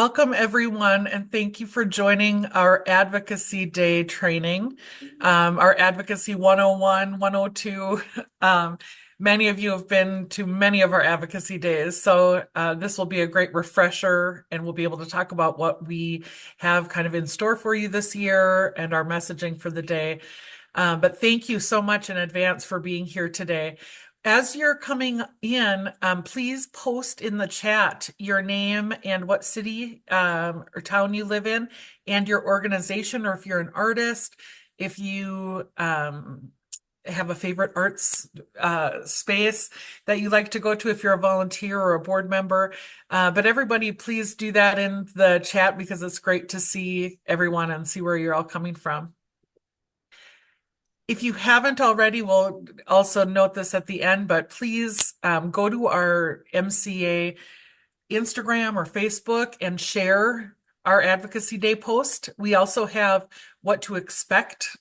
Welcome, everyone, and thank you for joining our Advocacy Day training, our Advocacy 101, 102. Um, Many of you have been to many of our advocacy days, so this will be a great refresher, and we'll be able to talk about what we have kind of in store for you this year and our messaging for the day. But thank you so much in advance for being here today. As you're coming in, please post in the chat your name and what city or town you live in and your organization, or if you're an artist, if you have a favorite arts space that you like to go to, if you're a volunteer or a board member. But everybody, please do that in the chat because it's great to see everyone and see where you're all coming from. If you haven't already, we'll also note this at the end, but please go to our MCA Instagram or Facebook and share our Advocacy Day post. We also have what to expect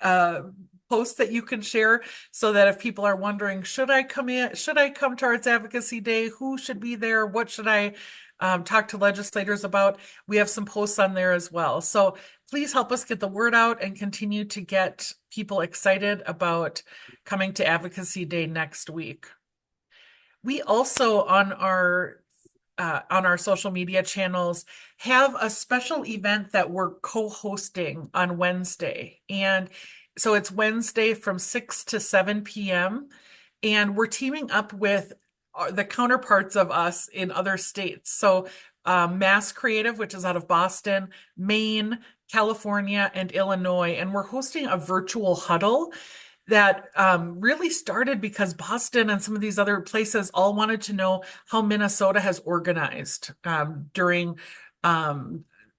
posts that you can share so that if people are wondering, should I come to Arts Advocacy Day? Who should be there? What should I talk to legislators about? We have some posts on there as well. So please help us get the word out and continue to get people excited about coming to Advocacy Day next week. We also on our social media channels have a special event that we're co-hosting on Wednesday. And so it's Wednesday from 6 to 7 p.m. And we're teaming up with the counterparts of us in other states. So Mass Creative, which is out of Boston, Maine, California, and Illinois. And we're hosting a virtual huddle that really started because Boston and some of these other places all wanted to know how Minnesota has organized during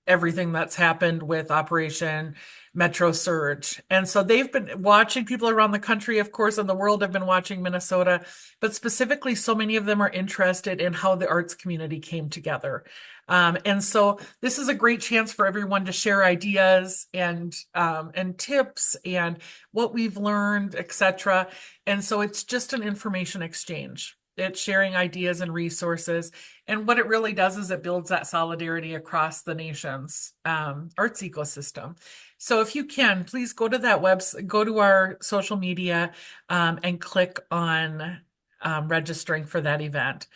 everything that's happened with Operation Metro Surge. And so they've been watching. People around the country, of course, and the world have been watching Minnesota, but specifically, so many of them are interested in how the arts community came together. And so this is a great chance for everyone to share ideas and tips and what we've learned, etc. And so it's just an information exchange. It's sharing ideas and resources. And what it really does is it builds that solidarity across the nation's arts ecosystem. So if you can, please go to that website, go to our social media and click on registering for that event.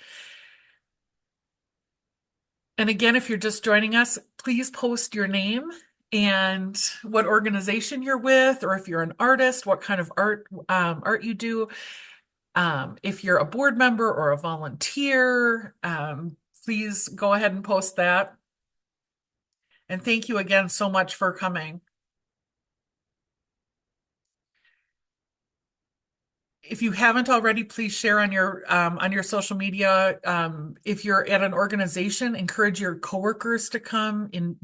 And again, if you're just joining us, please post your name and what organization you're with, or if you're an artist, what kind of art you do. If you're a board member or a volunteer, please go ahead and post that. And thank you again so much for coming. If you haven't already, please share on your social media. If you're at an organization, encourage your coworkers to come in.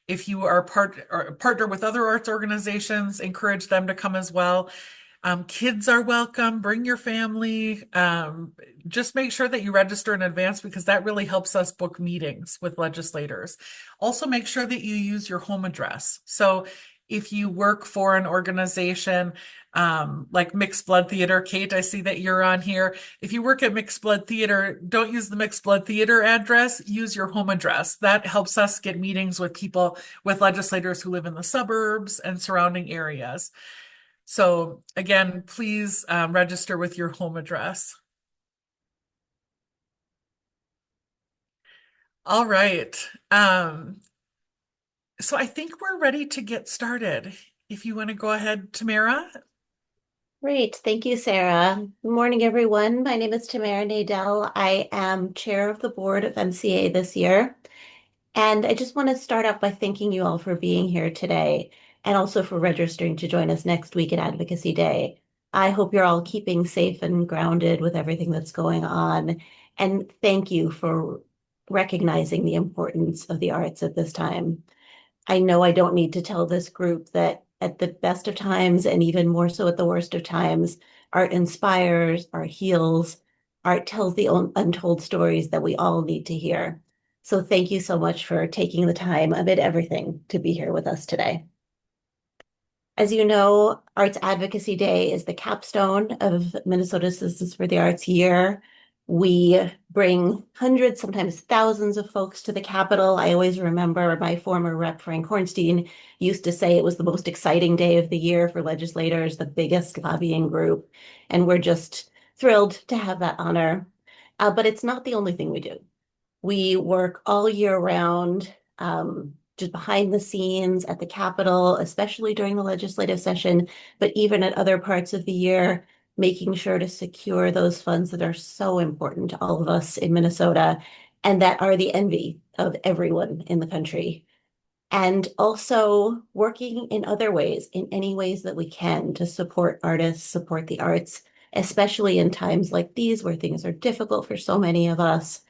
If you are partner with other arts organizations, encourage them to come as well. Kids are welcome. Bring your family. Just make sure that you register in advance because that really helps us book meetings with legislators. Also, make sure that you use your home address. So if you work for an organization like Mixed Blood Theater, Kate, I see that you're on here. If you work at Mixed Blood Theater, don't use the Mixed Blood Theater address, use your home address. That helps us get meetings with people, with legislators who live in the suburbs and surrounding areas. So again, please register with your home address. All right. So I think we're ready to get started. If you want to go ahead, Tamara. Great. Thank you, Sarah. Good morning, everyone. My name is Tamara Nadell. I am chair of the board of MCA this year. And I just want to start out by thanking you all for being here today and also for registering to join us next week at Advocacy Day. I hope you're all keeping safe and grounded with everything that's going on. And thank you for recognizing the importance of the arts at this time. I know I don't need to tell this group that at the best of times, and even more so at the worst of times, art inspires, art heals, art tells the untold stories that we all need to hear. So thank you so much for taking the time amid everything to be here with us today. As you know, Arts Advocacy Day is the capstone of Minnesota Citizens for the Arts year. We bring hundreds, sometimes thousands of folks to the Capitol. I always remember my former rep, Frank Hornstein, used to say it was the most exciting day of the year for legislators, the biggest lobbying group. And we're just thrilled to have that honor. But it's not the only thing we do. We work all year round, just behind the scenes at the Capitol, especially during the legislative session, but even at other parts of the year, making sure to secure those funds that are so important to all of us in Minnesota and that are the envy of everyone in the country. And also working in other ways, in any ways that we can to support artists, support the arts, especially in times like these where things are difficult for so many of us,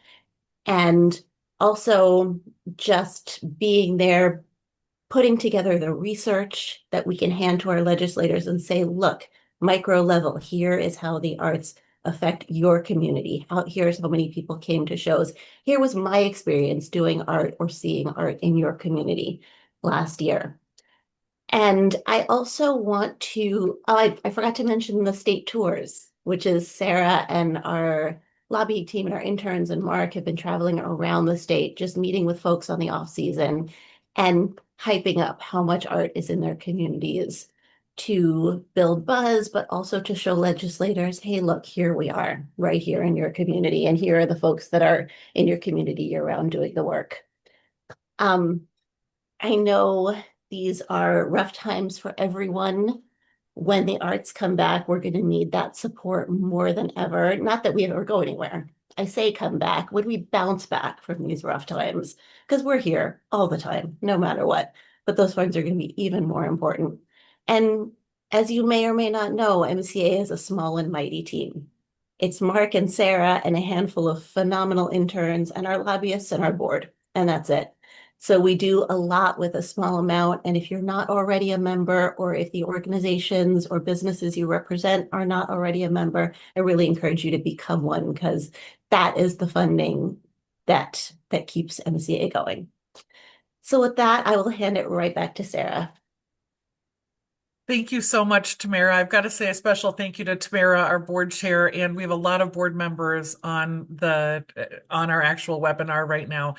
and also just being there, putting together the research that we can hand to our legislators and say, look, micro level, here is how the arts affect your community. Here's how many people came to shows. Here was my experience doing art or seeing art in your community last year. And I also want to, oh, I forgot to mention the state tours, which is Sarah and our lobbying team and our interns and Mark have been traveling around the state, just meeting with folks on the off season and hyping up how much art is in their communities to build buzz, but also to show legislators, hey, look, here we are, right here in your community, and here are the folks that are in your community year round doing the work. Um, I know these are rough times for everyone. When the arts come back, we're going to need that support more than ever. Not that we ever go anywhere. I say come back. When we bounce back from these rough times? Because we're here all the time, no matter what. But those funds are going to be even more important. And as you may or may not know, MCA is a small and mighty team. It's Mark and Sarah and a handful of phenomenal interns and our lobbyists and our board, and that's it. So we do a lot with a small amount. And if you're not already a member, or if the organizations or businesses you represent are not already a member, I really encourage you to become one because that is the funding that keeps MCA going. So with that, I will hand it right back to Sarah. Thank you so much, Tamara. I've got to say a special thank you to Tamara, our board chair, and we have a lot of board members on our actual webinar right now.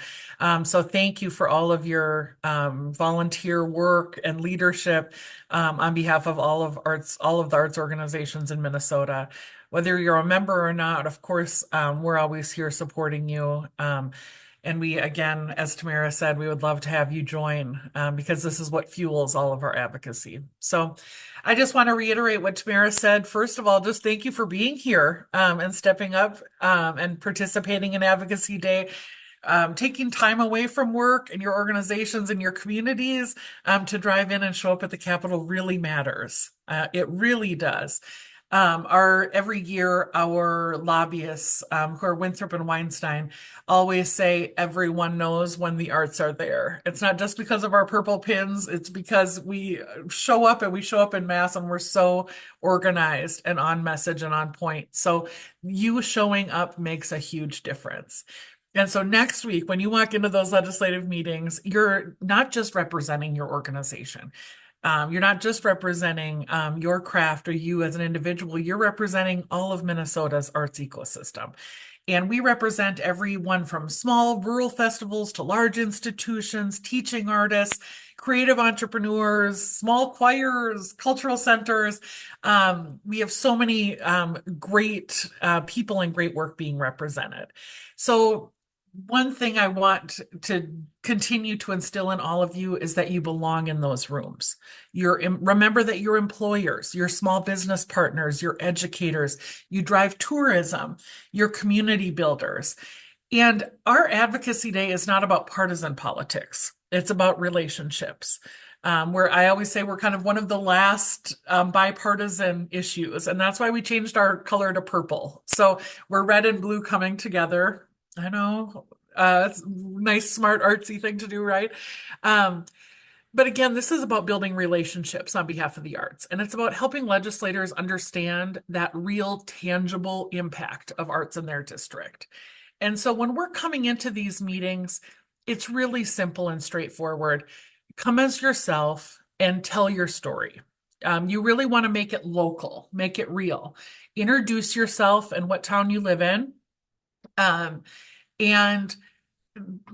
So thank you for all of your volunteer work and leadership on behalf of all of the arts organizations in Minnesota. Whether you're a member or not, of course, we're always here supporting you. And we, again, as Tamara said, we would love to have you join because this is what fuels all of our advocacy. So I just want to reiterate what Tamara said. First of all, just thank you for being here and stepping up and participating in Advocacy Day. Taking time away from work and your organizations and your communities to drive in and show up at the Capitol really matters. It really does. Our every year, our lobbyists, who are Winthrop and Weinstein, always say everyone knows when the arts are there. It's not just because of our purple pins, it's because we show up and we show up in mass and we're so organized and on message and on point. So you showing up makes a huge difference. And so next week, when you walk into those legislative meetings, you're not just representing your organization. You're not just representing your craft or you as an individual, you're representing all of Minnesota's arts ecosystem. And we represent everyone from small rural festivals to large institutions, teaching artists, creative entrepreneurs, small choirs, cultural centers. We have so many great people and great work being represented. So one thing I want to continue to instill in all of you is that you belong in those rooms. Remember that you're employers, your small business partners, your educators, you drive tourism, your community builders. And our advocacy day is not about partisan politics. It's about relationships. Where I always say we're kind of one of the last bipartisan issues, and that's why we changed our color to purple. So we're red and blue coming together. I know. It's a nice, smart, artsy thing to do, right? Um, but again, this is about building relationships on behalf of the arts, and it's about helping legislators understand that real, tangible impact of arts in their district. And so when we're coming into these meetings, it's really simple and straightforward. Come as yourself and tell your story. You really want to make it local, make it real. Introduce yourself and what town you live in. Um, and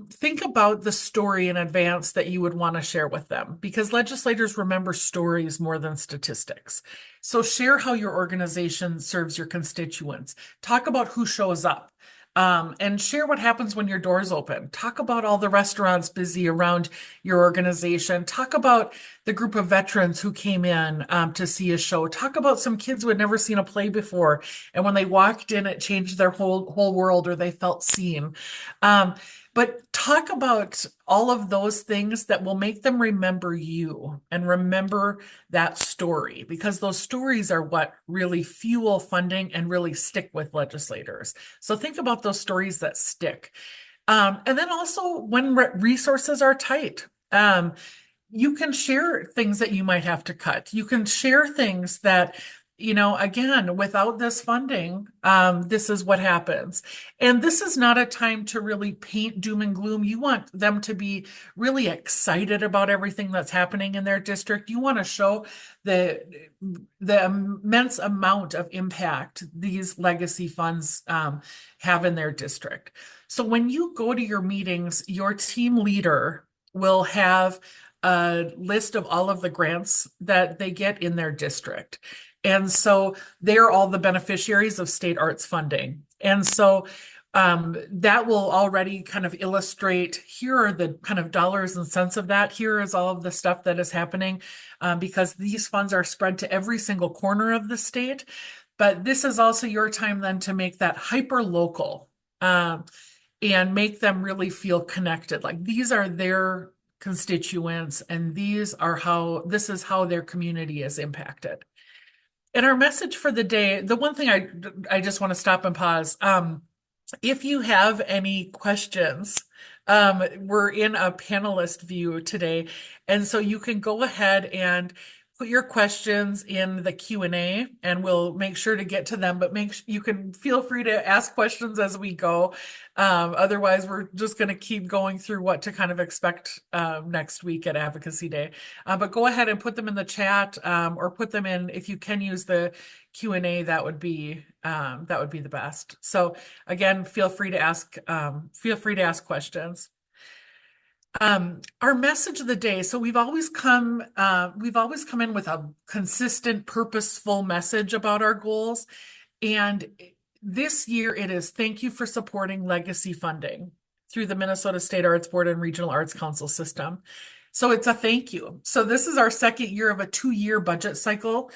think about the story in advance that you would want to share with them because legislators remember stories more than statistics. So share how your organization serves your constituents. Talk about who shows up. And share what happens when your doors open. Talk about all the restaurants busy around your organization. Talk about the group of veterans who came in to see a show. Talk about some kids who had never seen a play before, and when they walked in, it changed their whole world, or they felt seen. Um, but talk about all of those things that will make them remember you and remember that story, because those stories are what really fuel funding and really stick with legislators. So think about those stories that stick. And then also when resources are tight. You can share things that you might have to cut. You can share things that, again, without this funding, this is what happens. And this is not a time to really paint doom and gloom. You want them to be really excited about everything that's happening in their district. You want to show the the immense amount of impact these legacy funds have in their district. So when you go to your meetings, your team leader will have a list of all of the grants that they get in their district. And so they're all the beneficiaries of state arts funding. And so that will already kind of illustrate here are the kind of dollars and cents of that. Here is all of the stuff that is happening because these funds are spread to every single corner of the state. But this is also your time then to make that hyper local and make them really feel connected. Like these are their constituents and this is how their community is impacted. And our message for the day, the one thing I just want to stop and pause. If you have any questions, we're in a panelist view today, and so you can go ahead and put your questions in the Q&A, and we'll make sure to get to them, but you can feel free to ask questions as we go. Otherwise, we're just going to keep going through what to kind of expect next week at Advocacy Day. But go ahead and put them in the chat or put them in, if you can use the Q&A, that would be the best. So again, feel free to ask questions. Our message of the day. So we've always come in with a consistent, purposeful message about our goals. And this year it is thank you for supporting legacy funding through the Minnesota State Arts Board and Regional Arts Council system. So it's a thank you. So this is our second year of a 2-year budget cycle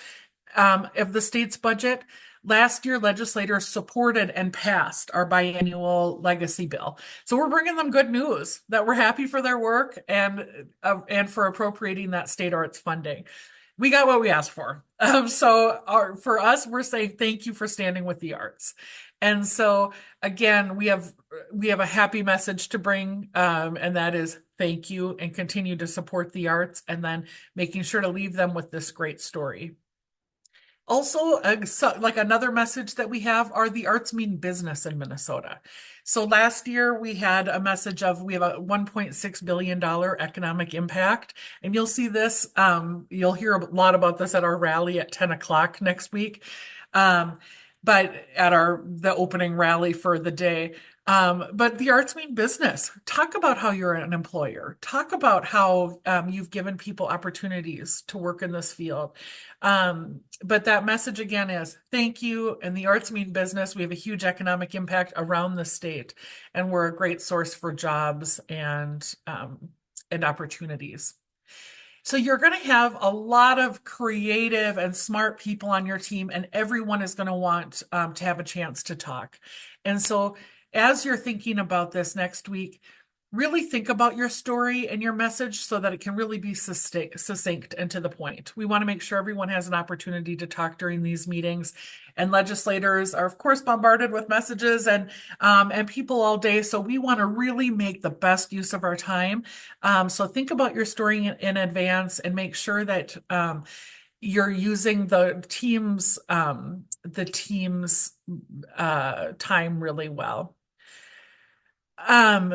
of the state's budget. Last year, legislators supported and passed our biannual legacy bill. So we're bringing them good news that we're happy for their work and for appropriating that state arts funding. We got what we asked for. For us, we're saying thank you for standing with the arts. And so again, we have a happy message to bring, and that is thank you and continue to support the arts, and then making sure to leave them with this great story. Also, like another message that we have are the arts mean business in Minnesota. So last year we had a message of we have a $1.6 billion economic impact. And you'll see this, you'll hear a lot about this at our rally at 10 o'clock next week. But at the opening rally for the day. But the arts mean business. Talk about how you're an employer. Talk about how you've given people opportunities to work in this field. But that message again is thank you. And the arts mean business. We have a huge economic impact around the state, and we're a great source for jobs and opportunities. So you're going to have a lot of creative and smart people on your team, and everyone is going to want to have a chance to talk. And so as you're thinking about this next week, really think about your story and your message so that it can really be succinct and to the point. We want to make sure everyone has an opportunity to talk during these meetings. And legislators are, of course, bombarded with messages and people all day. So we want to really make the best use of our time. So think about your story in advance and make sure that you're using the team's time really well. Um,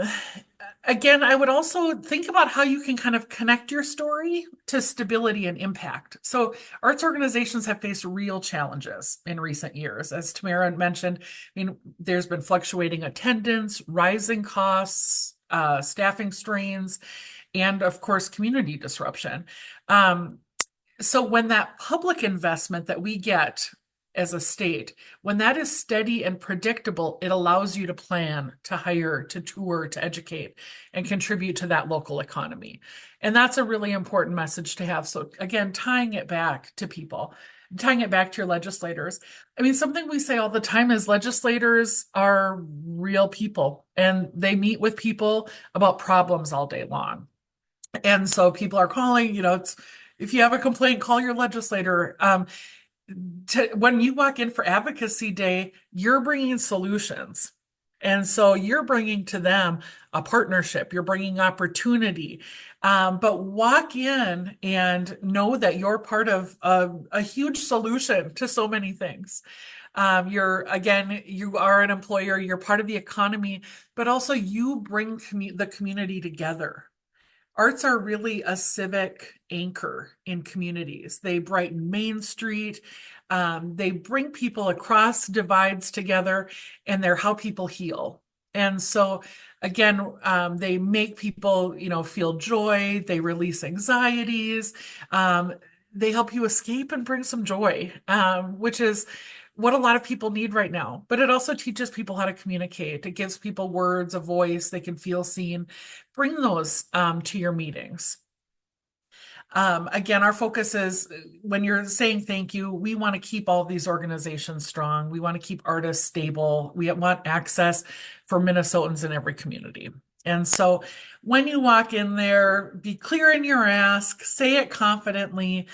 Again, I would also think about how you can kind of connect your story to stability and impact. So, arts organizations have faced real challenges in recent years. As Tamara mentioned, there's been fluctuating attendance, rising costs, staffing strains, and of course, community disruption. Um, so when that public investment that we get as a state, when that is steady and predictable, it allows you to plan, to hire, to tour, to educate, and contribute to that local economy. And that's a really important message to have. So again, tying it back to people, tying it back to your legislators. Something we say all the time is legislators are real people and they meet with people about problems all day long. And so people are calling, if you have a complaint, call your legislator. When you walk in for advocacy day, you're bringing solutions. And so you're bringing to them a partnership, you're bringing opportunity. But walk in and know that you're part of a huge solution to so many things. You are an employer, you're part of the economy, but also you bring the community together. Arts are really a civic anchor in communities. They brighten Main Street. They bring people across divides together, and they're how people heal. And so, again, they make people, feel joy. They release anxieties. Um, they help you escape and bring some joy, which is what a lot of people need right now. But it also teaches people how to communicate. It gives people words, a voice. They can feel seen. Bring those to your meetings. Again, our focus is when you're saying thank you, we want to keep all these organizations strong. We want to keep artists stable. We want access for Minnesotans in every community. And so when you walk in there, be clear in your ask, say it confidently,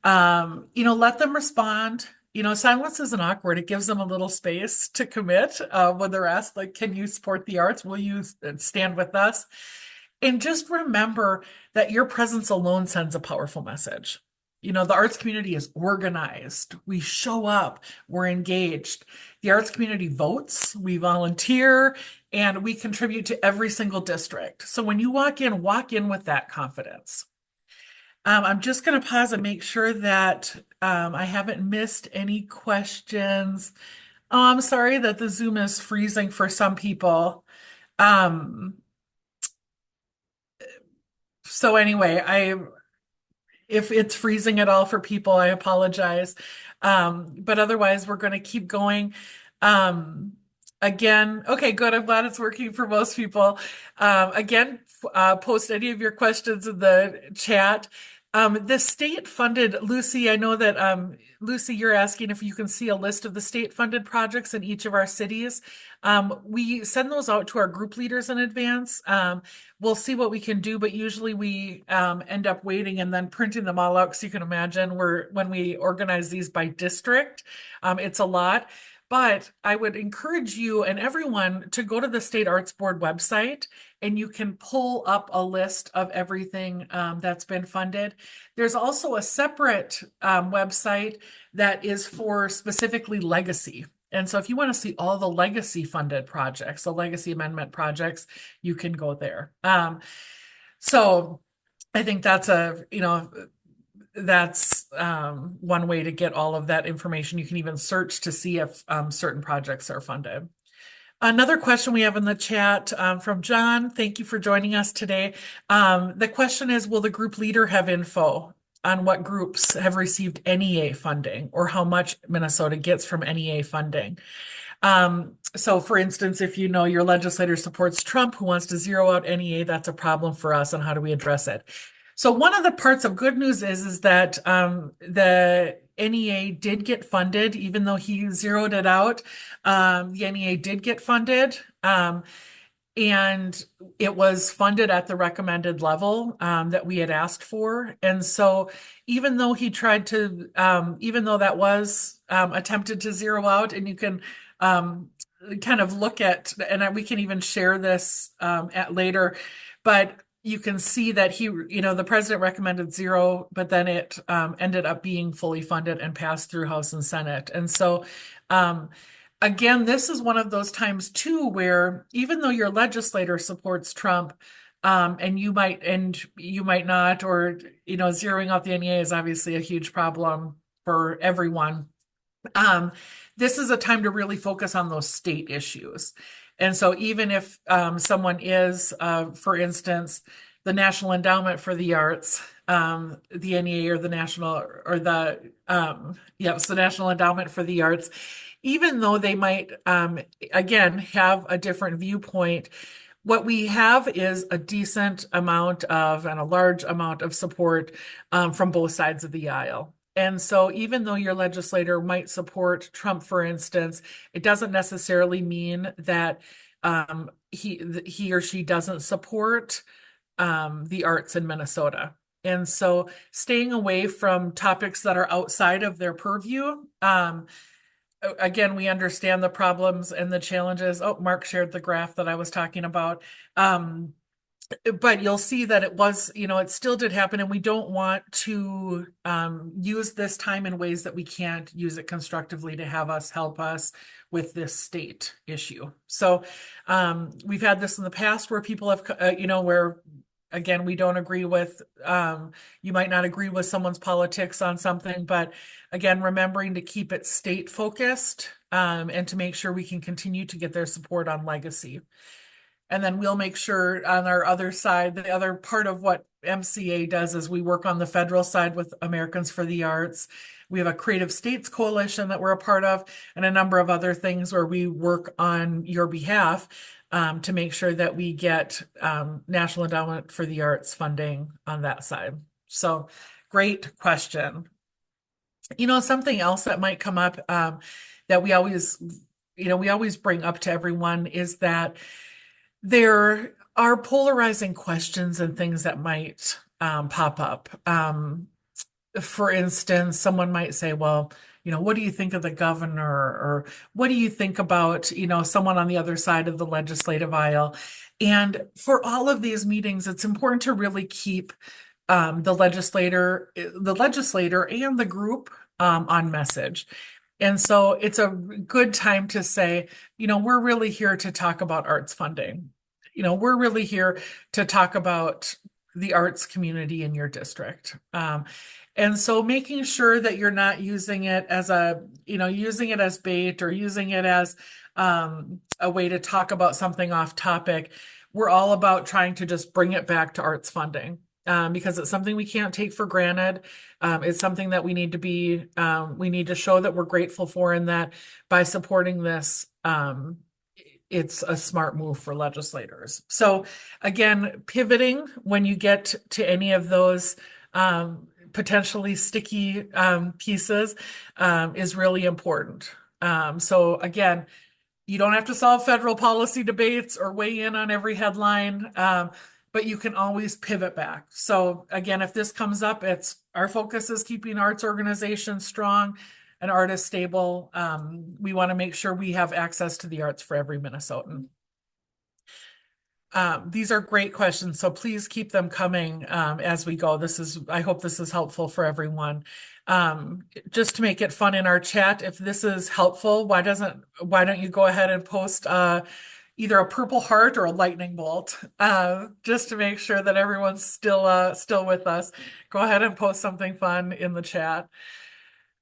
let them respond. Silence isn't awkward. It gives them a little space to commit when they're asked, like, can you support the arts? Will you stand with us? And just remember that your presence alone sends a powerful message. The arts community is organized. We show up, we're engaged. The arts community votes, we volunteer, and we contribute to every single district. So when you walk in with that confidence. I'm just going to pause and make sure that I haven't missed any questions. Oh, I'm sorry that the Zoom is freezing for some people. Um, so anyway, if it's freezing at all for people, I apologize. But otherwise, we're going to keep going. Um, again, okay, good. I'm glad it's working for most people. Again, post any of your questions in the chat. The state funded, Lucy, I know that, Lucy, you're asking if you can see a list of the state funded projects in each of our cities. We send those out to our group leaders in advance. We'll see what we can do, but usually we end up waiting and then printing them all out because you can imagine when we organize these by district, it's a lot. But I would encourage you and everyone to go to the State Arts Board website and you can pull up a list of everything that's been funded. There's also a separate website that is for specifically legacy. And so if you want to see all the legacy funded projects, the legacy amendment projects, you can go there. So I think that's one way to get all of that information. You can even search to see if certain projects are funded. Another question we have in the chat from John. Thank you for joining us today. The question is, will the group leader have info on what groups have received NEA funding or how much Minnesota gets from NEA funding? So for instance, if you know your legislator supports Trump who wants to zero out NEA, that's a problem for us, and how do we address it? So one of the parts of good news is that the NEA did get funded, even though he zeroed it out. The NEA did get funded. And it was funded at the recommended level that we had asked for. And so even though even though that was attempted to zero out, and you can kind of look at, and we can even share this at later, but you can see that the president recommended zero, but then it ended up being fully funded and passed through House and Senate. And so Again, this is one of those times too where even though your legislator supports Trump, and you might not, or zeroing out the NEA is obviously a huge problem for everyone. Um, this is a time to really focus on those state issues. And so even if someone is, for instance, the National Endowment for the Arts, the NEA or the National or the yes, the National Endowment for the Arts, even though they might again have a different viewpoint, what we have is a decent amount of and a large amount of support from both sides of the aisle. And so, even though your legislator might support Trump, for instance, it doesn't necessarily mean that he or she doesn't support the arts in Minnesota. And so, staying away from topics that are outside of their purview. Again, we understand the problems and the challenges. Oh, Mark shared the graph that I was talking about. Um, but you'll see that it was, it still did happen, and we don't want to use this time in ways that we can't use it constructively to have us help us with this state issue. So we've had this in the past where people have, where again, we don't agree with, you might not agree with someone's politics on something, but again, remembering to keep it state focused and to make sure we can continue to get their support on legacy. And then we'll make sure on our other side, the other part of what MCA does is we work on the federal side with Americans for the Arts. We have a Creative States Coalition that we're a part of, and a number of other things where we work on your behalf to make sure that we get National Endowment for the Arts funding on that side. So, great question. Something else that might come up that we always bring up to everyone is that there are polarizing questions and things that might pop up. For instance, someone might say, well, what do you think of the governor? Or what do you think about, someone on the other side of the legislative aisle? And for all of these meetings, it's important to really keep the legislator and the group on message. And so it's a good time to say, we're really here to talk about arts funding. We're really here to talk about the arts community in your district. And so making sure that you're not using it as using it as bait or using it as a way to talk about something off topic. We're all about trying to just bring it back to arts funding. Because it's something we can't take for granted. It's something that we need to show that we're grateful for, and that by supporting this, it's a smart move for legislators. So again, pivoting when you get to any of those potentially sticky pieces is really important. So again, you don't have to solve federal policy debates or weigh in on every headline, but you can always pivot back. So again, if this comes up, it's our focus is keeping arts organizations strong and artists stable. We want to make sure we have access to the arts for every Minnesotan. These are great questions, so please keep them coming as we go. I hope this is helpful for everyone. Just to make it fun in our chat, if this is helpful, why don't you go ahead and post either a purple heart or a lightning bolt, just to make sure that everyone's still with us. Go ahead and post something fun in the chat.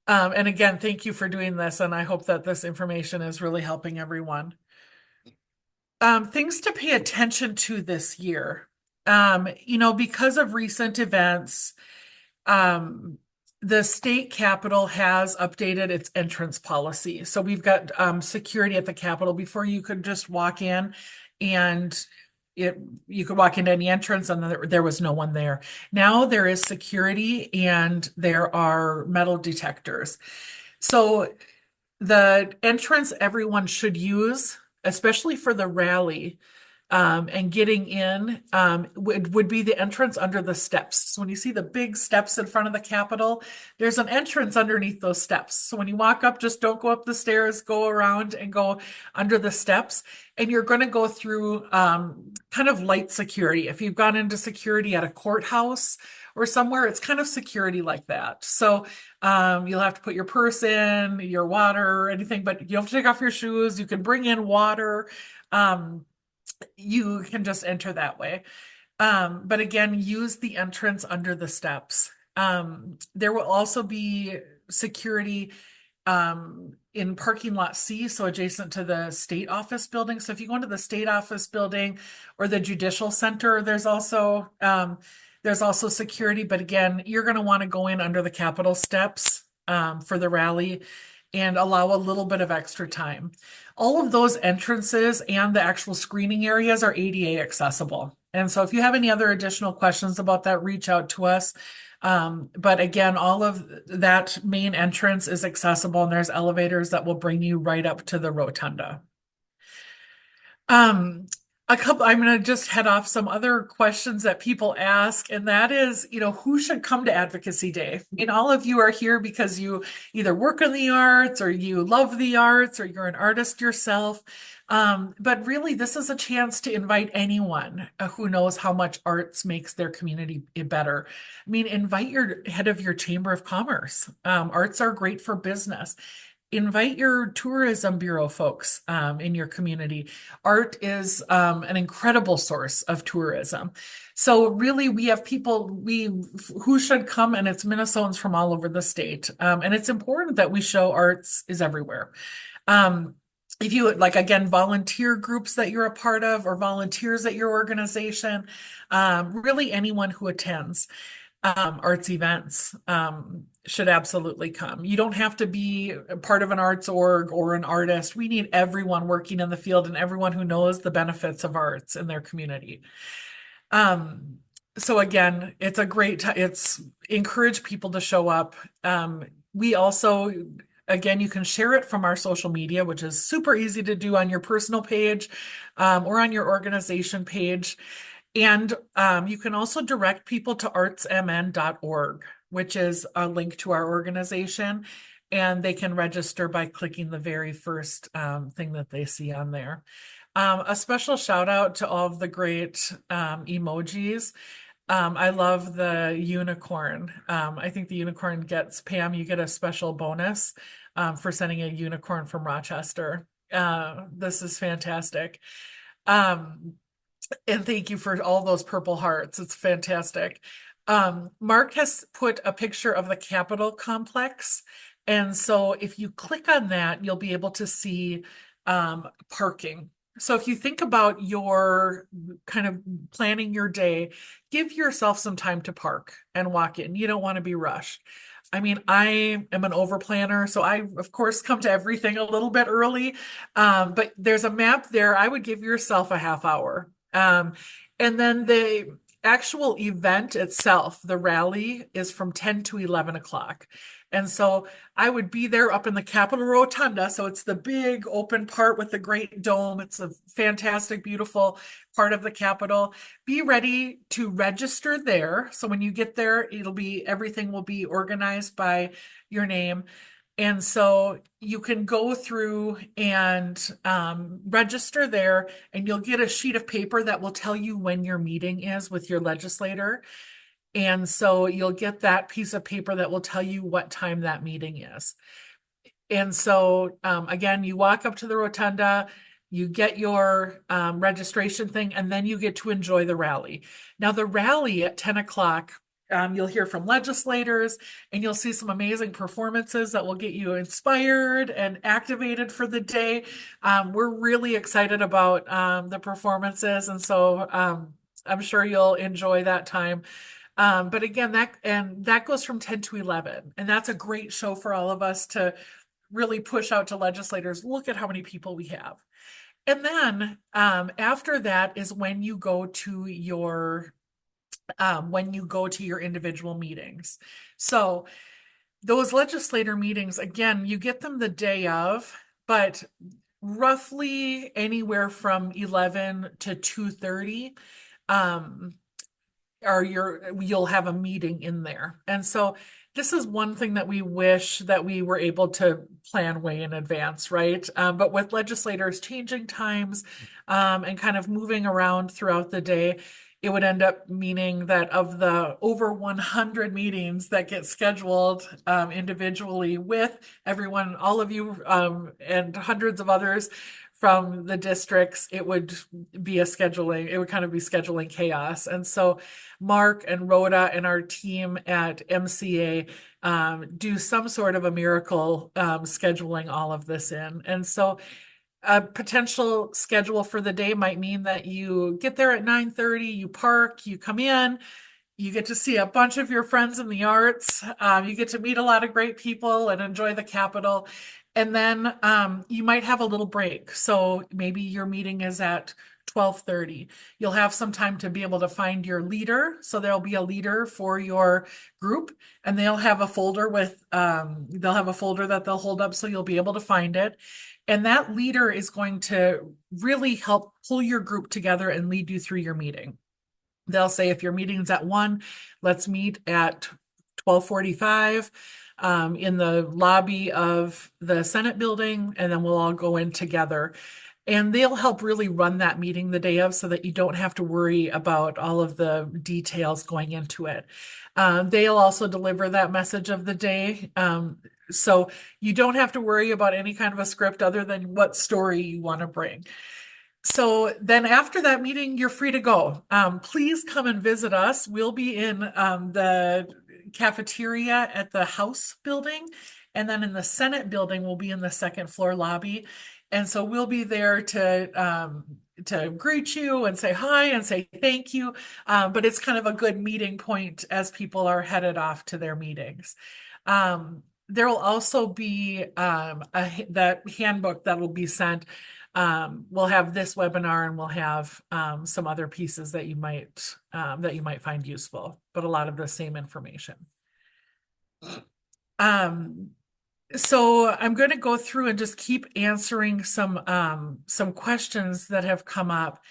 And again, thank you for doing this, and I hope that this information is really helping everyone. Things to pay attention to this year. Because of recent events, the state capitol has updated its entrance policy. So we've got security at the capitol. Before, you could just walk in and you could walk into any entrance and there was no one there. Now there is security and there are metal detectors. So the entrance everyone should use, especially for the rally, And getting in would be the entrance under the steps. So when you see the big steps in front of the Capitol, there's an entrance underneath those steps. So when you walk up, just don't go up the stairs, go around and go under the steps. And you're going to go through kind of light security. If you've gone into security at a courthouse or somewhere, it's kind of security like that. So you'll have to put your purse in, your water, anything, but you have to take off your shoes. You can bring in water. Um, you can just enter that way. But again, use the entrance under the steps. There will also be security in parking lot C, so adjacent to the state office building. So if you go into the state office building or the judicial center, there's also security. But again, you're going to want to go in under the Capitol steps for the rally and allow a little bit of extra time. All of those entrances and the actual screening areas are ADA accessible. And so if you have any other additional questions about that, reach out to us. But again, all of that main entrance is accessible and there's elevators that will bring you right up to the rotunda. Um, I'm going to just head off some other questions that people ask, and that is, who should come to Advocacy Day? All of you are here because you either work in the arts or you love the arts or you're an artist yourself. But really, this is a chance to invite anyone who knows how much arts makes their community better. I mean, invite your head of your Chamber of Commerce. Arts are great for business. Invite your tourism bureau folks in your community. Art is an incredible source of tourism. So really, we have people who should come, and it's Minnesotans from all over the state. And it's important that we show arts is everywhere. If you like, again, volunteer groups that you're a part of or volunteers at your organization, really anyone who attends arts events should absolutely come. You don't have to be a part of an arts org or an artist. We need everyone working in the field and everyone who knows the benefits of arts in their community. So again, it's a great time. It's encourage people to show up. We also, again, you can share it from our social media, which is super easy to do on your personal page or on your organization page. And you can also direct people to artsmn.org, which is a link to our organization, and they can register by clicking the very first thing that they see on there. A special shout out to all of the great emojis. I love the unicorn. I think the unicorn gets, Pam, you get a special bonus for sending a unicorn from Rochester. This is fantastic. And thank you for all those purple hearts. It's fantastic. Mark has put a picture of the Capitol complex. And so if you click on that, you'll be able to see parking. So if you think about your kind of planning your day, give yourself some time to park and walk in. You don't want to be rushed. I mean, I am an over planner, so I, of course, come to everything a little bit early. But there's a map there. I would give yourself a half hour. And then the actual event itself, the rally, is from 10 to 11 o'clock. And so I would be there up in the Capitol Rotunda. So it's the big open part with the great dome. It's a fantastic, beautiful part of the Capitol. Be ready to register there. So when you get there, everything will be organized by your name. And so you can go through and register there, and you'll get a sheet of paper that will tell you when your meeting is with your legislator. And so you'll get that piece of paper that will tell you what time that meeting is. And so, again, you walk up to the rotunda, you get your registration thing, and then you get to enjoy the rally. Now, the rally at 10 o'clock, you'll hear from legislators and you'll see some amazing performances that will get you inspired and activated for the day. We're really excited about the performances, and so I'm sure you'll enjoy that time. But again, that goes from 10 to 11, and that's a great show for all of us to really push out to legislators. Look at how many people we have. And then after that is when you go to your individual meetings. So those legislator meetings, again, you get them the day of, but roughly anywhere from 11 to 2:30. Um, or you'll have a meeting in there. And so this is one thing that we wish that we were able to plan way in advance, right? But with legislators changing times and kind of moving around throughout the day, it would end up meaning that of the over 100 meetings that get scheduled individually with everyone, all of you, and hundreds of others from the districts, it would it would kind of be scheduling chaos. And so Mark and Rhoda and our team at MCA do some sort of a miracle scheduling all of this in. And so a potential schedule for the day might mean that you get there at 9:30, you park, you come in, you get to see a bunch of your friends in the arts. You get to meet a lot of great people and enjoy the Capitol. And then you might have a little break. So maybe your meeting is at 12:30. You'll have some time to be able to find your leader. So there'll be a leader for your group, and they'll have a folder that they'll hold up so you'll be able to find it. And that leader is going to really help pull your group together and lead you through your meeting. They'll say if your meeting's at 1, let's meet at 12:45 in the lobby of the Senate building, and then we'll all go in together. And they'll help really run that meeting the day of so that you don't have to worry about all of the details going into it. They'll also deliver that message of the day. So you don't have to worry about any kind of a script other than what story you want to bring. So then after that meeting, you're free to go. Please come and visit us. We'll be in the cafeteria at the House building. And then in the Senate building, we'll be in the second floor lobby. And so we'll be there to greet you and say hi and say thank you. But it's kind of a good meeting point as people are headed off to their meetings. There will also be that handbook that will be sent. We'll have this webinar and we'll have some other pieces that you might find useful, but a lot of the same information. Um, so I'm going to go through and just keep answering some questions that have come up.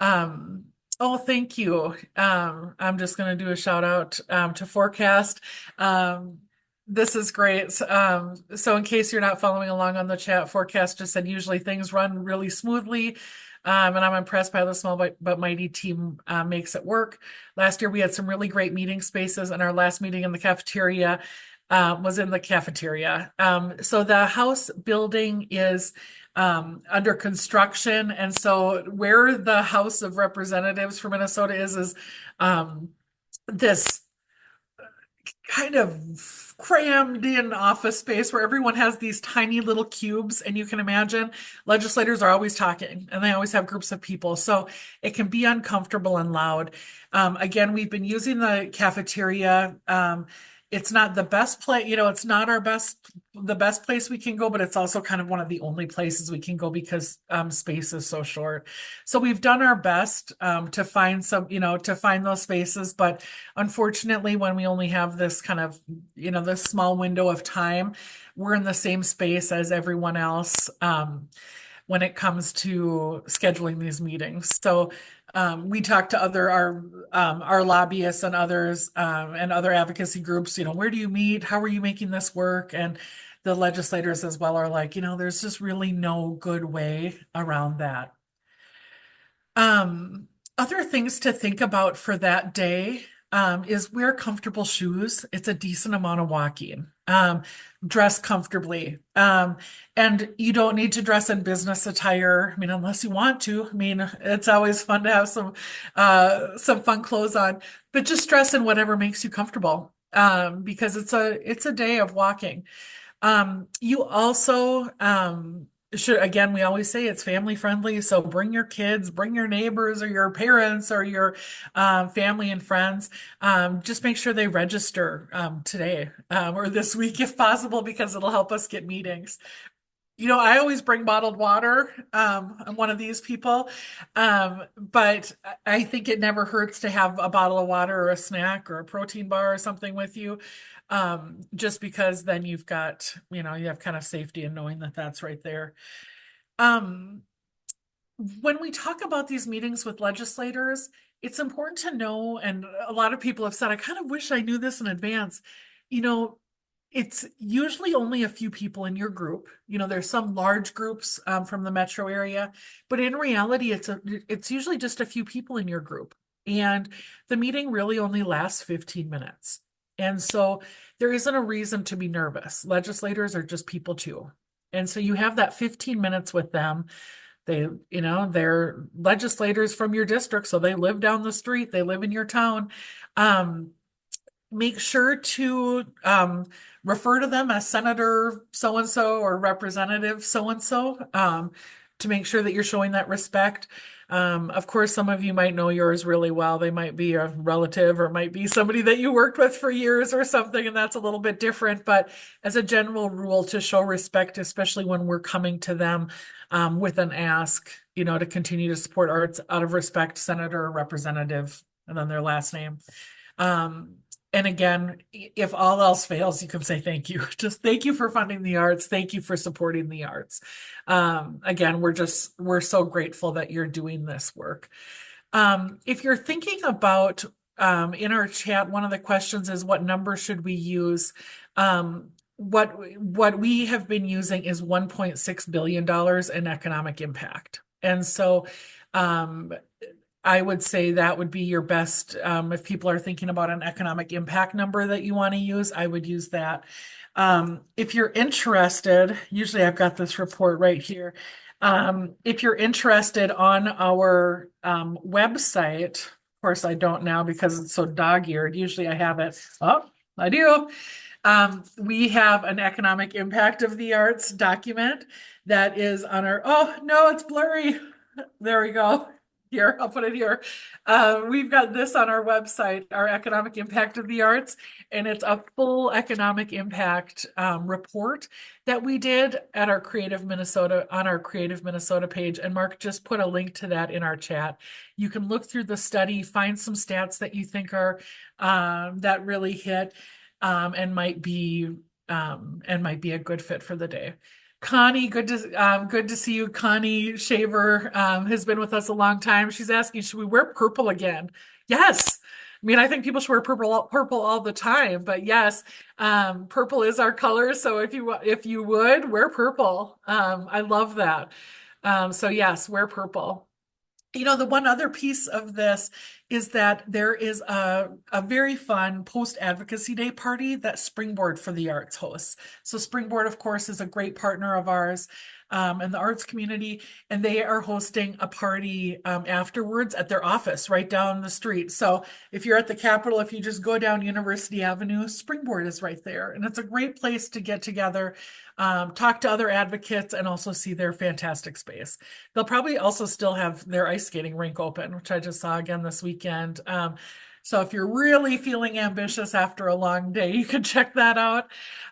Oh, thank you. I'm just going to do a shout out to Forecast. This is great. So in case you're not following along on the chat, Forecast just said usually things run really smoothly. And I'm impressed by how the small but mighty team makes it work. Last year we had some really great meeting spaces, and our last meeting in the cafeteria was in the cafeteria. So the House building is under construction, and so where the House of Representatives for Minnesota is this kind of crammed in office space where everyone has these tiny little cubes, and you can imagine legislators are always talking and they always have groups of people, so it can be uncomfortable and loud. Again, we've been using the cafeteria. It's not the best place, it's not the best place we can go, but it's also kind of one of the only places we can go because space is so short. So we've done our best to find to find those spaces, but unfortunately, when we only have this kind of, this small window of time, we're in the same space as everyone else when it comes to scheduling these meetings. So we talk to our lobbyists and other advocacy groups. Where do you meet? How are you making this work? And the legislators as well are like, there's just really no good way around that. Other things to think about for that day is wear comfortable shoes. It's a decent amount of walking. Dress comfortably. And you don't need to dress in business attire. I mean, unless you want to. I mean, it's always fun to have some fun clothes on, but just dress in whatever makes you comfortable. Because it's a day of walking. You also should, again, we always say it's family friendly, so bring your kids, bring your neighbors or your parents or your family and friends. Just make sure they register today or this week if possible, because it'll help us get meetings. I always bring bottled water. I'm one of these people. But I think it never hurts to have a bottle of water or a snack or a protein bar or something with you. Just because then you have kind of safety in knowing that that's right there. Um, when we talk about these meetings with legislators, it's important to know, and a lot of people have said, I kind of wish I knew this in advance. You know, it's usually only a few people in your group. There's some large groups from the metro area, but in reality, it's usually just a few people in your group. And the meeting really only lasts 15 minutes. And so there isn't a reason to be nervous. Legislators are just people too. And so you have that 15 minutes with them. They're legislators from your district, so they live down the street, they live in your town. Um, Make sure to refer to them as Senator so and so or Representative so and so to make sure that you're showing that respect. Of course, some of you might know yours really well. They might be a relative or might be somebody that you worked with for years or something, and that's a little bit different. But as a general rule, to show respect, especially when we're coming to them with an ask, to continue to support arts out of respect, Senator or Representative, and then their last name. Um, and again, if all else fails, you can say thank you. Just thank you for funding the arts. Thank you for supporting the arts. Again, we're so grateful that you're doing this work. If you're thinking about in our chat, one of the questions is what number should we use? What we have been using is $1.6 billion in economic impact. And so I would say that would be your best, if people are thinking about an economic impact number that you want to use, I would use that. If you're interested, usually I've got this report right here. If you're interested on our website, of course I don't now because it's so dog-eared. Usually I have it. Oh, I do. We have an economic impact of the arts document that is on our, oh no, it's blurry. There we go. Here, I'll put it here. We've got this on our website, our economic impact of the arts, and it's a full economic impact report that we did at our Creative Minnesota on our Creative Minnesota page. And Mark just put a link to that in our chat. You can look through the study, find some stats that you think are that really hit and might be a good fit for the day. Connie, good to see you. Connie Shaver has been with us a long time. She's asking, should we wear purple again? Yes. I mean, I think people should wear purple all the time, but yes, purple is our color. So if you would wear purple, I love that. So yes, wear purple. The one other piece of this is that there is a very fun post-advocacy day party that Springboard for the Arts hosts. So Springboard, of course, is a great partner of ours in the arts community, and they are hosting a party afterwards at their office right down the street. So if you're at the Capitol, if you just go down University Avenue, Springboard is right there. And it's a great place to get together, talk to other advocates, and also see their fantastic space. They'll probably also still have their ice skating rink open, which I just saw again this weekend. So if you're really feeling ambitious after a long day, you can check that out.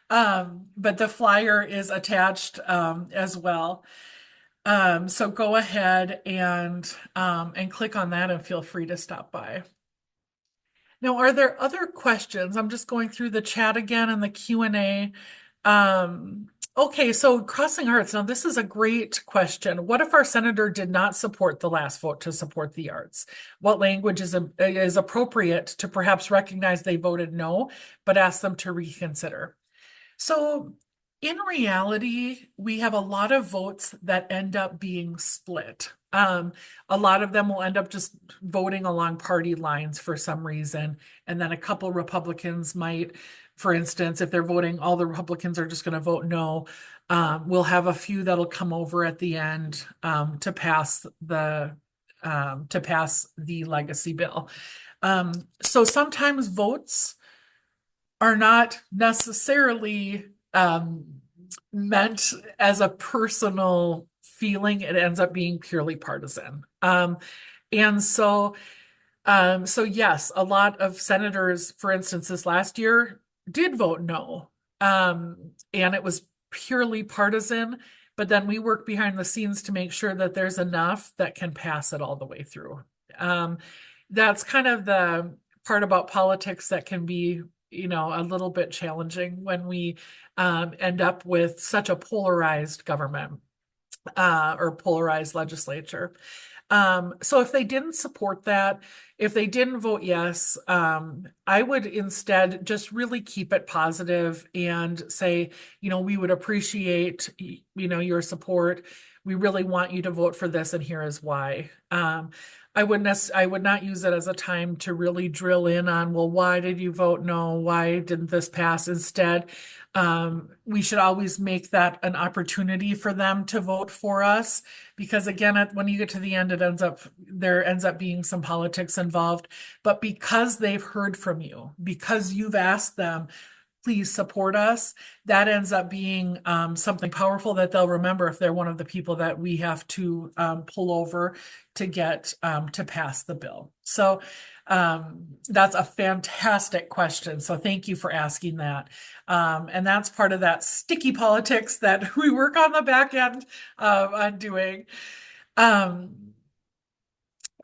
But the flyer is attached as well. So go ahead and click on that and feel free to stop by. Now, are there other questions? I'm just going through the chat again and the Q&A. Okay, so crossing arts. Now, this is a great question. What if our senator did not support the last vote to support the arts? What language is appropriate to perhaps recognize they voted no, but ask them to reconsider? So in reality, we have a lot of votes that end up being split. A lot of them will end up just voting along party lines for some reason. And then a couple Republicans might, for instance, if they're voting, all the Republicans are just going to vote no. We'll have a few that'll come over at the end to pass the legacy bill. So sometimes votes are not necessarily meant as a personal feeling. It ends up being purely partisan. And so yes, a lot of senators, for instance, this last year did vote no. And it was purely partisan, but then we work behind the scenes to make sure that there's enough that can pass it all the way through. That's kind of the part about politics that can be, a little bit challenging when we end up with such a polarized government. or polarized legislature. So if they didn't support that, if they didn't vote yes, I would instead just really keep it positive and say, we would appreciate, your support. We really want you to vote for this, and here is why. I would not use it as a time to really drill in on, well, why did you vote no? Why didn't this pass? Instead, we should always make that an opportunity for them to vote for us, because again, when you get to the end, there ends up being some politics involved. But because they've heard from you, because you've asked them, please support us, that ends up being something powerful that they'll remember if they're one of the people that we have to pull over to get to pass the bill. So that's a fantastic question. So thank you for asking that. And that's part of that sticky politics that we work on the back end on doing. Um,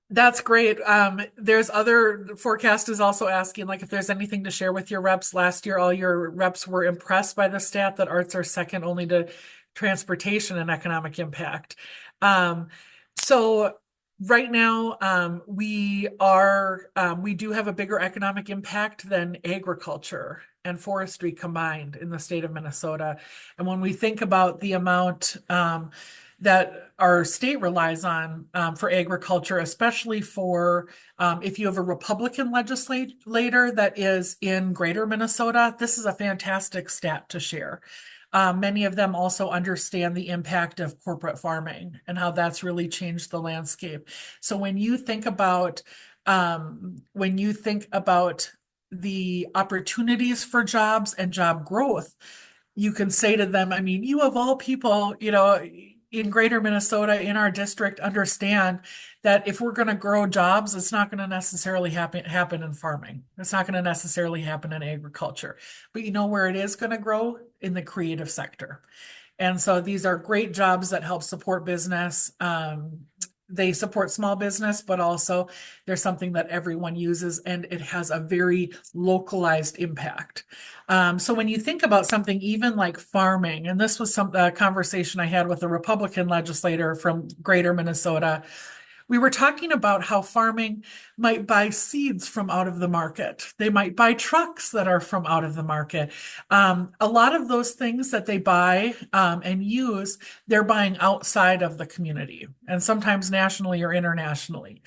that's great. There's other forecast is also asking, like, if there's anything to share with your reps. Last year, all your reps were impressed by the stat that arts are second only to transportation and economic impact. So right now, we do have a bigger economic impact than agriculture and forestry combined in the state of Minnesota. And when we think about the amount, that our state relies on for agriculture, especially for if you have a Republican legislator that is in greater Minnesota, this is a fantastic stat to share. Many of them also understand the impact of corporate farming and how that's really changed the landscape. So when you think about the opportunities for jobs and job growth, you can say to them, I mean, you of all people, in greater Minnesota, in our district, understand that if we're going to grow jobs, it's not going to necessarily happen in farming. It's not going to necessarily happen in agriculture. But you know where it is going to grow? In the creative sector. And so these are great jobs that help support business. They support small business, but also there's something that everyone uses, and it has a very localized impact. So when you think about something even like farming, and this was some conversation I had with a Republican legislator from greater Minnesota, we were talking about how farming might buy seeds from out of the market. They might buy trucks that are from out of the market. A lot of those things that they buy and use, they're buying outside of the community, and sometimes nationally or internationally.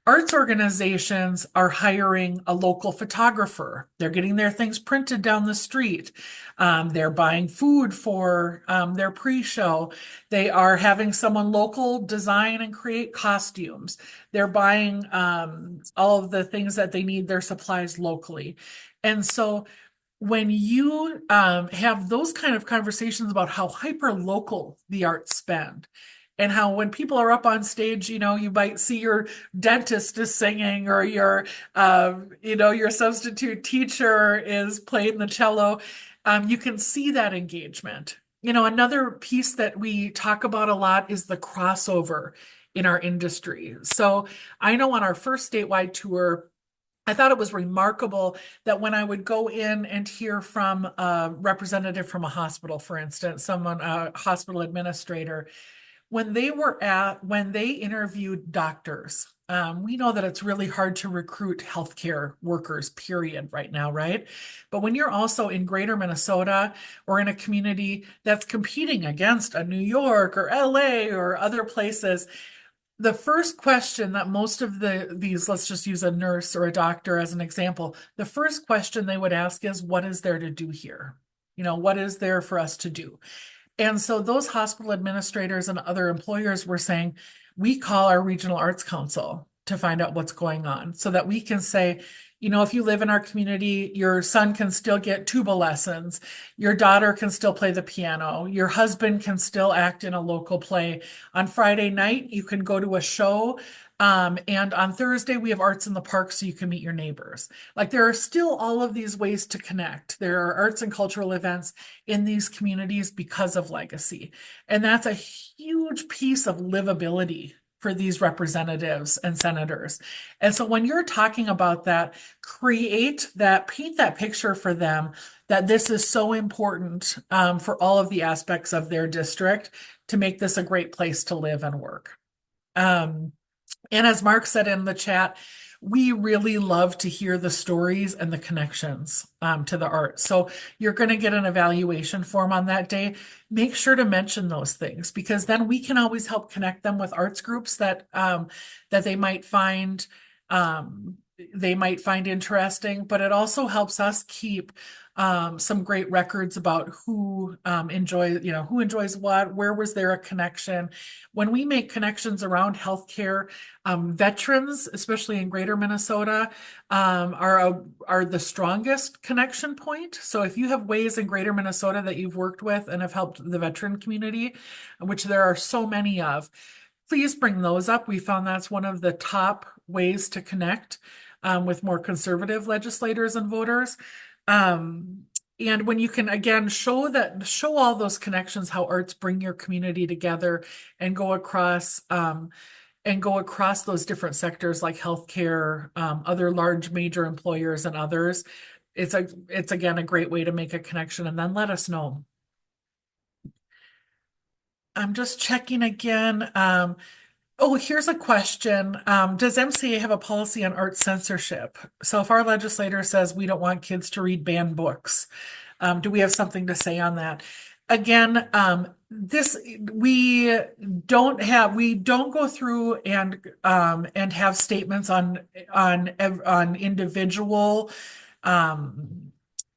Arts organizations are hiring a local photographer. They're getting their things printed down the street. They're buying food for their pre-show. They are having someone local design and create costumes. They're buying all of the things that they need, their supplies locally. And so when you have those kind of conversations about how hyper local the arts spend, and how when people are up on stage, you might see your dentist is singing, or your substitute teacher is playing the cello. You can see that engagement. Another piece that we talk about a lot is the crossover in our industry. So I know on our first statewide tour, I thought it was remarkable that when I would go in and hear from a representative from a hospital, for instance, a hospital administrator, when they interviewed doctors, we know that it's really hard to recruit healthcare workers, period, right now, right? But when you're also in greater Minnesota or in a community that's competing against a New York or LA or other places, the first question that most of these, let's just use a nurse or a doctor as an example, the first question they would ask is, what is there to do here? What is there for us to do? And so those hospital administrators and other employers were saying, we call our regional arts council to find out what's going on so that we can say, if you live in our community, your son can still get tuba lessons, your daughter can still play the piano, your husband can still act in a local play. On Friday night, you can go to a show. And on Thursday, we have arts in the park so you can meet your neighbors. Like, there are still all of these ways to connect. There are arts and cultural events in these communities because of legacy. And that's a huge piece of livability for these representatives and senators. And so when you're talking about that, paint that picture for them that this is so important for all of the aspects of their district to make this a great place to live and work. Um, and as Mark said in the chat, we really love to hear the stories and the connections to the art. So you're going to get an evaluation form on that day. Make sure to mention those things because then we can always help connect them with arts groups that um, they might find interesting. But it also helps us keep some great records about who enjoys what, where was there a connection. When we make connections around healthcare, veterans, especially in Greater Minnesota, are the strongest connection point. So if you have ways in Greater Minnesota that you've worked with and have helped the veteran community, which there are so many of, please bring those up. We found that's one of the top ways to connect with more conservative legislators and voters. Um, and when you can again show all those connections, how arts bring your community together and go across those different sectors like healthcare, other large major employers and others. It's again a great way to make a connection and then let us know. I'm just checking again. Oh, here's a question. Does MCA have a policy on art censorship? So if our legislator says we don't want kids to read banned books, do we have something to say on that? Again, this we don't go through and have statements on individual kind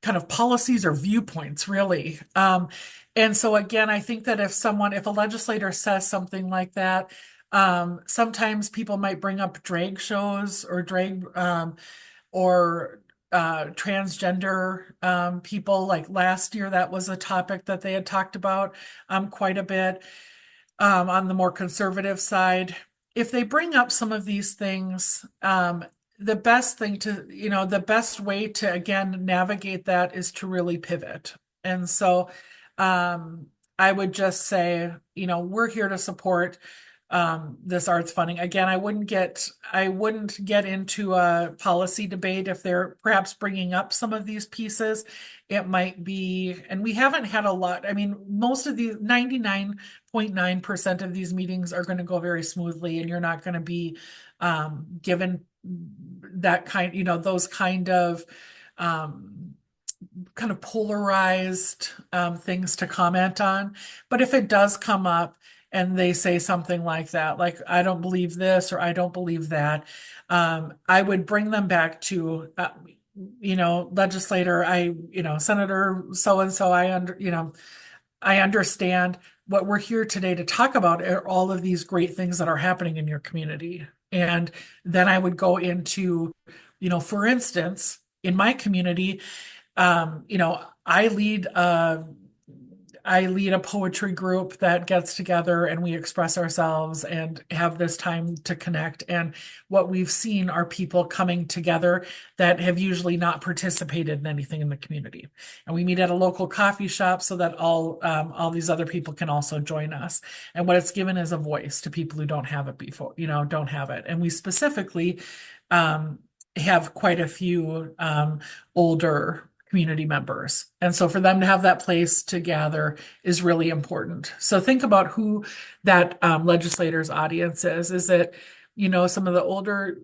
of policies or viewpoints, really. And so again, I think that if a legislator says something like that, sometimes people might bring up drag shows or or transgender people. Like last year, that was a topic that they had talked about quite a bit on the more conservative side. If they bring up some of these things, the best way to again navigate that is to really pivot. And so I would just say, we're here to support this arts funding. Again, I wouldn't get into a policy debate if they're perhaps bringing up some of these pieces. It might be, and we haven't had a lot. I mean, most of the 99.9% of these meetings are going to go very smoothly, and you're not going to be given those um, kind of polarized things to comment on. But if it does come up and they say something like that, like, I don't believe this or I don't believe that, I would bring them back to, legislator, Senator so-and-so, I understand what we're here today to talk about are all of these great things that are happening in your community. And then I would go into, for instance, in my community, um, you know, I lead a I lead a poetry group that gets together and we express ourselves and have this time to connect. And what we've seen are people coming together that have usually not participated in anything in the community. And we meet at a local coffee shop so that all these other people can also join us. And what it's given is a voice to people who don't have it before, don't have it. And we specifically um, have quite a few older community members. And so for them to have that place to gather is really important. So think about who that legislator's audience is. Is it, some of the older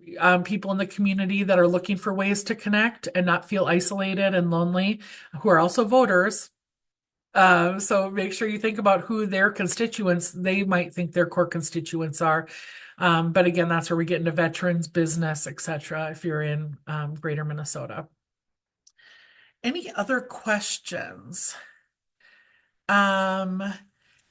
people in the community that are looking for ways to connect and not feel isolated and lonely, who are also voters? So make sure you think about who their constituents, they might think their core constituents are. But again, that's where we get into veterans, business, et cetera, if you're in Greater Minnesota. Any other questions? Um,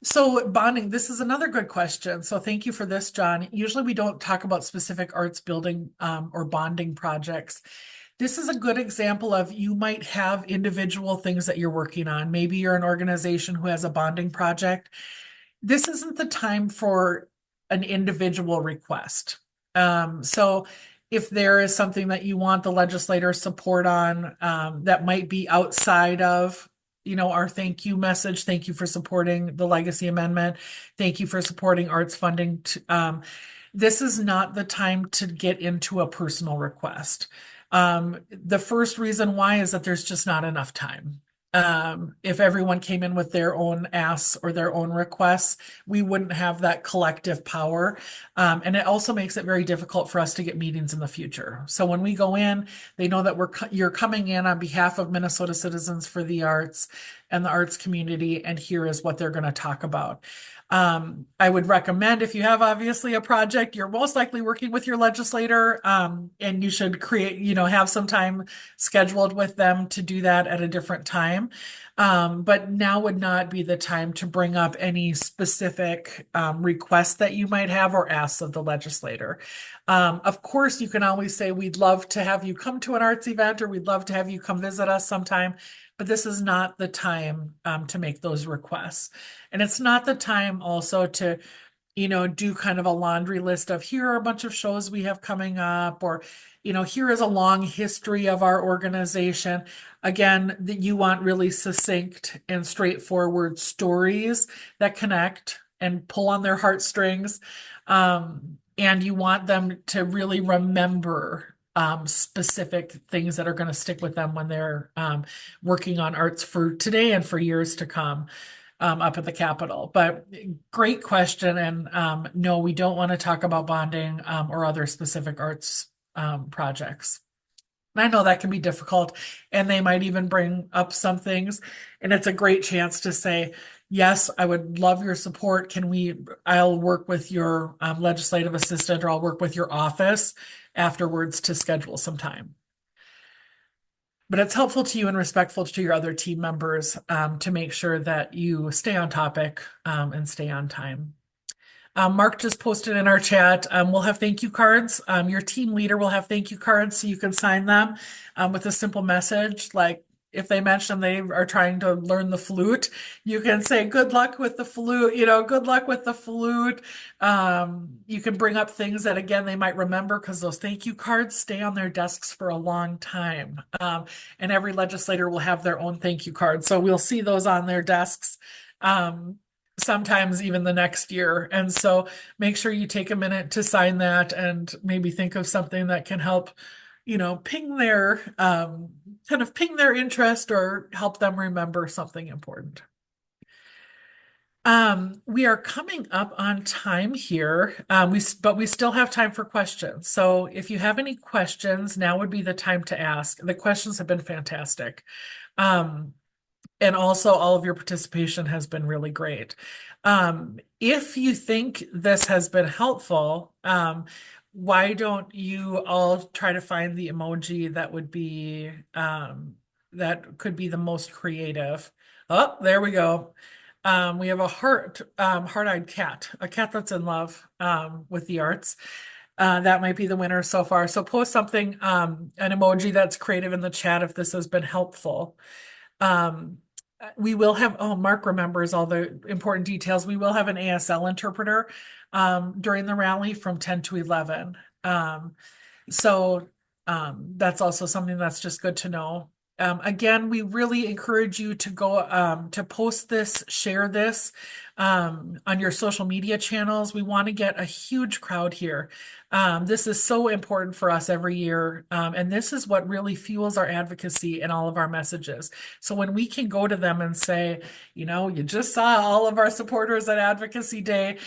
so bonding, this is another good question. So thank you for this, John. Usually we don't talk about specific arts building or bonding projects. This is a good example of you might have individual things that you're working on. Maybe you're an organization who has a bonding project. This isn't the time for an individual request. So if there is something that you want the legislator's support on, that might be outside of, our thank you message. Thank you for supporting the legacy amendment. Thank you for supporting arts funding. This is not the time to get into a personal request. The first reason why is that there's just not enough time. If everyone came in with their own asks or their own requests, we wouldn't have that collective power. And it also makes it very difficult for us to get meetings in the future. So when we go in, they know that you're coming in on behalf of Minnesota Citizens for the Arts and the arts community, and here is what they're going to talk about. I would recommend if you have obviously a project, you're most likely working with your legislator, and you should have some time scheduled with them to do that at a different time. But now would not be the time to bring up any specific requests that you might have or asks of the legislator. Of course, you can always say, we'd love to have you come to an arts event, or we'd love to have you come visit us sometime, but this is not the time to make those requests. And it's not the time also to, do kind of a laundry list of here are a bunch of shows we have coming up, or, here is a long history of our organization. Again, that you want really succinct and straightforward stories that connect and pull on their heartstrings. And you want them to really remember specific things that are going to stick with them when they're working on arts for today and for years to come up at the Capitol. But great question. And no, we don't want to talk about bonding or other specific arts projects. I know that can be difficult, and they might even bring up some things. And it's a great chance to say, yes, I would love your support. I'll work with your legislative assistant, or I'll work with your office afterwards to schedule some time. But it's helpful to you and respectful to your other team members to make sure that you stay on topic and stay on time. Mark just posted in our chat. We'll have thank you cards. Your team leader will have thank you cards so you can sign them with a simple message. Like if they mention they are trying to learn the flute, you can say, good luck with the flute, good luck with the flute. You can bring up things that, again, they might remember, because those thank you cards stay on their desks for a long time. And every legislator will have their own thank you card. So we'll see those on their desks. Sometimes even the next year. And so make sure you take a minute to sign that, and maybe think of something that can help, ping their ping their interest, or help them remember something important. We are coming up on time here, but we still have time for questions. So if you have any questions, now would be the time to ask. The questions have been fantastic. And also all of your participation has been really great. If you think this has been helpful, why don't you all try to find the emoji that would be that could be the most creative? Oh, there we go. We have a heart-eyed cat, a cat that's in love with the arts. That might be the winner so far. So post something, an emoji that's creative in the chat if this has been helpful. We will have, Mark remembers all the important details. We will have an ASL interpreter during the rally from 10 to 11. So that's also something that's just good to know. Again, we really encourage you to go to post this, share this on your social media channels. We want to get a huge crowd here. This is so important for us every year. And this is what really fuels our advocacy and all of our messages. So when we can go to them and say, you just saw all of our supporters at Advocacy Day,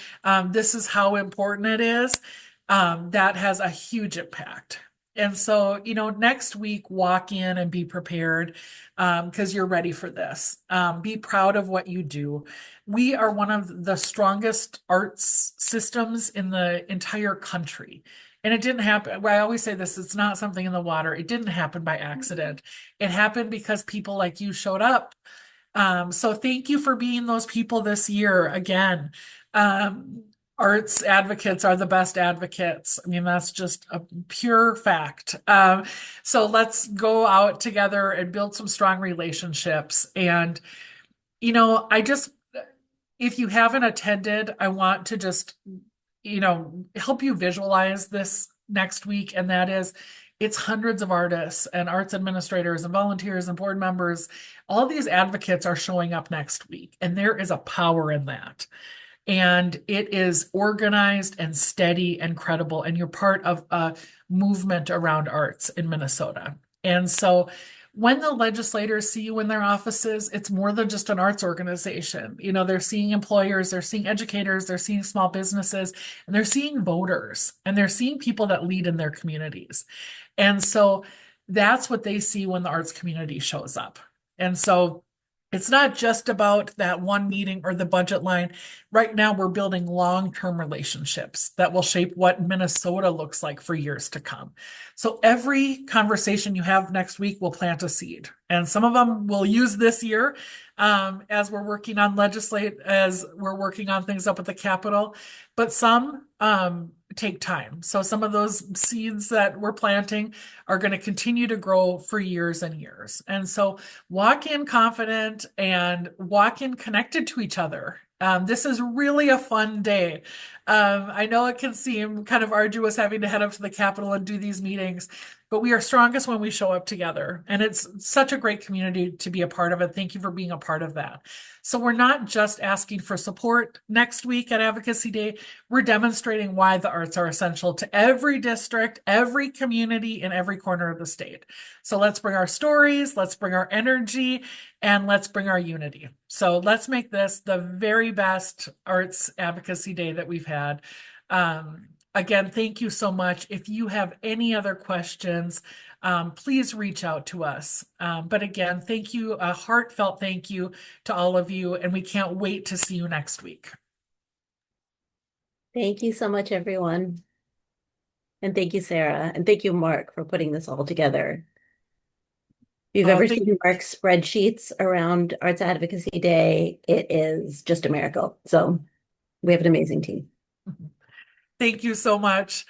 this is how important it is, that has a huge impact. And so, next week, walk in and be prepared because you're ready for this. Be proud of what you do. We are one of the strongest arts systems in the entire country. And it didn't happen. I always say this, it's not something in the water. It didn't happen by accident. It happened because people like you showed up. So thank you for being those people this year again. Arts advocates are the best advocates. I mean, that's just a pure fact. So let's go out together and build some strong relationships. And, if you haven't attended, I want to just, help you visualize this next week. And that is, it's hundreds of artists and arts administrators and volunteers and board members. All these advocates are showing up next week, and there is a power in that. And it is organized and steady and credible, and you're part of a movement around arts in Minnesota. And so when the legislators see you in their offices, it's more than just an arts organization. You know, they're seeing employers, they're seeing educators, they're seeing small businesses, and they're seeing voters, and they're seeing people that lead in their communities. And so that's what they see when the arts community shows up. And so it's not just about that one meeting or the budget line. Right now, we're building long-term relationships that will shape what Minnesota looks like for years to come. So every conversation you have next week will plant a seed. And some of them we'll use this year as we're working on as we're working on things up at the Capitol. But some take time. So some of those seeds that we're planting are going to continue to grow for years and years. And so walk in confident and walk in connected to each other. This is really a fun day. I know it can seem kind of arduous having to head up to the Capitol and do these meetings, but we are strongest when we show up together. And it's such a great community to be a part of it. Thank you for being a part of that. So we're not just asking for support next week at Advocacy Day. We're demonstrating why the arts are essential to every district, every community, in every corner of the state. So let's bring our stories, let's bring our energy, and let's bring our unity. So let's make this the very best Arts Advocacy Day that we've had. Again, thank you so much. If you have any other questions, please reach out to us. But again, thank you, a heartfelt thank you to all of you, and we can't wait to see you next week. Thank you so much, everyone. And thank you, Sarah. And thank you, Mark, for putting this all together. If you've Oh, ever thank seen Mark's spreadsheets around Arts Advocacy Day, it is just a miracle. So we have an amazing team. thank you so much.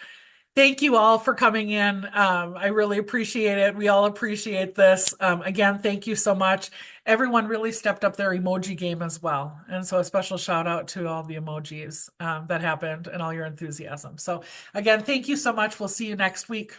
Thank you all for coming in. I really appreciate it. We all appreciate this. Again, thank you so much. Everyone really stepped up their emoji game as well. And so a special shout out to all the emojis that happened and all your enthusiasm. So again, thank you so much. We'll see you next week.